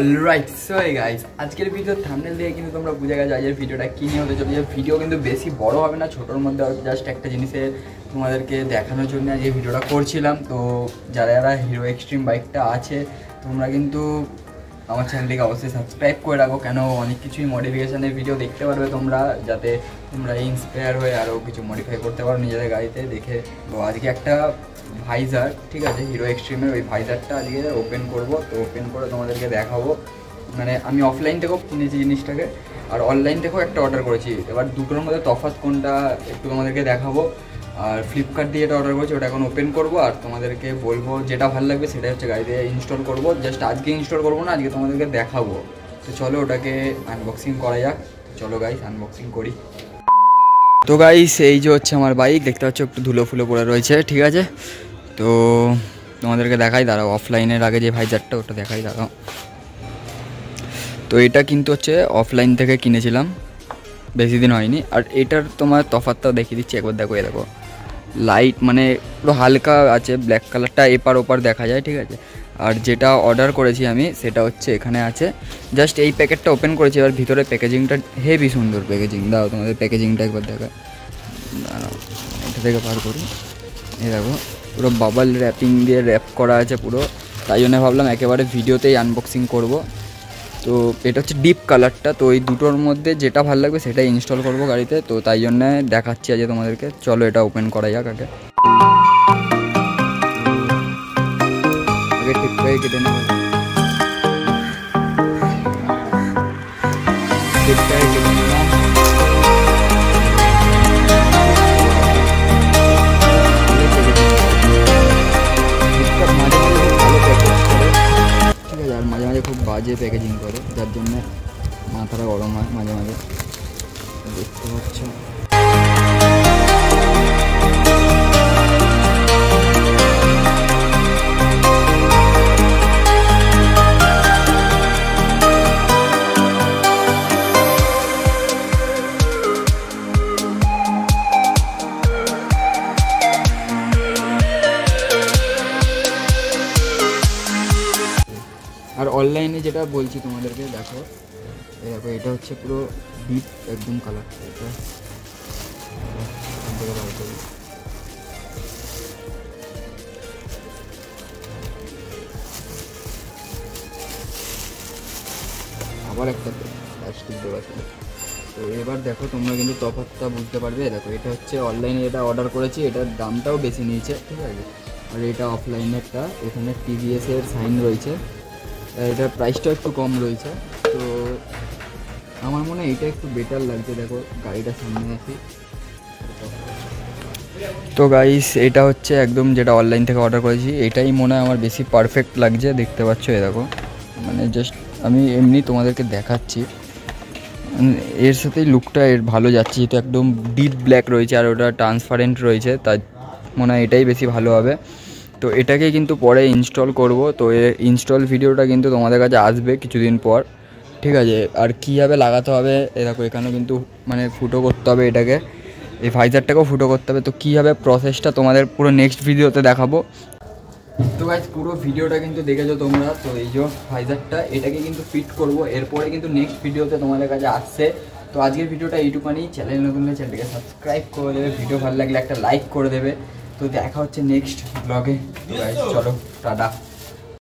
Alright so guys, আজকের video thumbnail দিয়ে কিন্তু তোমরা বুঝে গেছো আজকের ভিডিওটা কী নিয়ে হতে চলেছে। ভিডিও কিন্তু বেশি বড় হবে না, ছোটোর মধ্যে জাস্ট একটা জিনিসে তোমাদেরকে দেখানোর জন্য আজকে ভিডিওটা করছিলাম। তো যারা যারা হিরো এক্সট্রিম বাইকটা আছে তোমরা কিন্তু আমার চ্যানেলটিকে অবশ্যই সাবস্ক্রাইব করে রাখো, কেন অনেক কিছুই মডিফিকেশানের ভিডিও দেখতে পারবে তোমরা, যাতে তোমরা ইন্সপায়ার হয়ে আরও কিছু মডিফাই করতে পারো নিজেদের গাড়িতে দেখে। তো আজকে একটা ভাইজার, ঠিক আছে, হিরো এক্সট্রিমের ওই ভাইজারটা আজকে ওপেন করব। তো ওপেন করে তোমাদেরকে দেখাবো, মানে আমি অফলাইন থেকেও কিনেছি জিনিসটাকে আর অনলাইন থেকেও একটা অর্ডার করেছি। এবার দুটোর মধ্যে তফাৎ কোনটা একটু তোমাদেরকে দেখাবো। আর ফ্লিপকার্ট দিয়ে এটা অর্ডার করেছি, ওটা এখন ওপেন করবো আর তোমাদেরকে বলবো যেটা ভালো লাগবে সেটা হচ্ছে গাড়িতে ইনস্টল করবো। জাস্ট আজকে ইনস্টল করবো না, আজকে তোমাদেরকে দেখাবো। তো চলো ওটাকে আনবক্সিং করা যাক। চলো গাইস আনবক্সিং করি। তো গাইস এই যে হচ্ছে আমার বাইক, দেখতে পাচ্ছ একটু ধুলো ফুলো পড়ে রয়েছে, ঠিক আছে। তো তোমাদেরকে দেখাই, দাঁড়াও অফলাইনের আগে যে ভাইজারটা ওটা দেখাই, দাঁড়াও। তো এটা কিন্তু হচ্ছে অফলাইন থেকে কিনেছিলাম, বেশি দিন হয়নি। আর এটার তোমার তফাৎটাও দেখিয়ে দিচ্ছি একবার, দেখো এ দেখো লাইট মানে পুরো হালকা আছে, ব্ল্যাক কালারটা এপার ওপার দেখা যায়, ঠিক আছে। আর যেটা অর্ডার করেছি আমি সেটা হচ্ছে এখানে আছে। জাস্ট এই প্যাকেটটা ওপেন করেছি, এবার ভিতরে প্যাকেজিংটা হেভি সুন্দর প্যাকেজিং। দাও তোমাদের প্যাকেজিংটা একবার দেখা, দাঁড়াও এটা থেকে পার করি। এই দেখো পুরো বাবল র্যাপিং দিয়ে র্যাপ করা আছে পুরো, তাই জন্য ভাবলাম একেবারে ভিডিওতেই আনবক্সিং করব। তো এটা হচ্ছে ডিপ কালারটা, তো এই দুটোর মধ্যে যেটা ভালো লাগবে সেটাই ইনস্টল করবো গাড়িতে। তো তাই জন্য দেখাচ্ছি আজকে তোমাদেরকে। চলো এটা ওপেন করা যাক আগে ঠিক করে কেটে নেব, ঠিকঠাক কেটে নিলাম। আর মাঝে মাঝে খুব বাজে প্যাকেজিং করে, যার জন্য মাথাটা গরম হয় মাঝে মাঝে, দেখতে পাচ্ছ। আর অনলাইনে যেটা বলছি তোমাদেরকে, দেখো দেখো এটা হচ্ছে পুরো ডিপ একদম কালারটা, এটা আবার একটা প্লাস্টিক দেওয়া ছিল। তো এবার দেখো তোমরা কিন্তু তফাৎটা বুঝতে পারবে। দেখো এটা হচ্ছে অনলাইনে যেটা অর্ডার করেছি, এটার দামটাও বেশি নিয়েছে, ঠিক আছে। আর এটা অফলাইনেরটা, এখানে টিভিএসের সাইন রয়েছে, এটার প্রাইসটাও একটু কম রয়েছে। তো আমার মনে হয় এটা একটু বেটার লাগছে। দেখো গাড়িটা সামনে আসি। তো গাইস এটা হচ্ছে একদম যেটা অনলাইন থেকে অর্ডার করেছি, এটাই মনে হয় আমার বেশি পারফেক্ট লাগছে, দেখতে পাচ্ছ। এ দেখো মানে জাস্ট আমি এমনি তোমাদেরকে দেখাচ্ছি, এর সাথেই লুকটা এর ভালো যাচ্ছে, যেহেতু একদম ডিপ ব্ল্যাক রয়েছে আর ওটা ট্রান্সপারেন্ট রয়েছে, তাই মনে হয় এটাই বেশি ভালো হবে। তো এটাকে কিন্তু পরে ইনস্টল করব। তো এর ইনস্টল ভিডিওটা কিন্তু তোমাদের কাছে আসবে কিছুদিন পর, ঠিক আছে। আর কীভাবে লাগাতে হবে এ দেখো, এখানেও কিন্তু মানে ফুটো করতে হবে এটাকে, এই ভাইজারটাকেও ফুটো করতে হবে। তো কীভাবে প্রসেসটা তোমাদের পুরো নেক্সট ভিডিওতে দেখাবো। তো গাইস পুরো ভিডিওটা কিন্তু দেখেছো তোমরা। তো এই যে ভাইজারটা, এটাকে কিন্তু ফিট করব, এরপরে কিন্তু নেক্সট ভিডিওতে তোমাদের কাছে আসছে। তো আজকের ভিডিওটা এইটুকুনি। চ্যানেল নতুন হলে চ্যানেলটাকে সাবস্ক্রাইব করে দেবে, ভিডিও ভালো লাগলে একটা লাইক করে দেবে। তো দেখা হচ্ছে নেক্সট ব্লগে। তো গাইস চলো টাটা।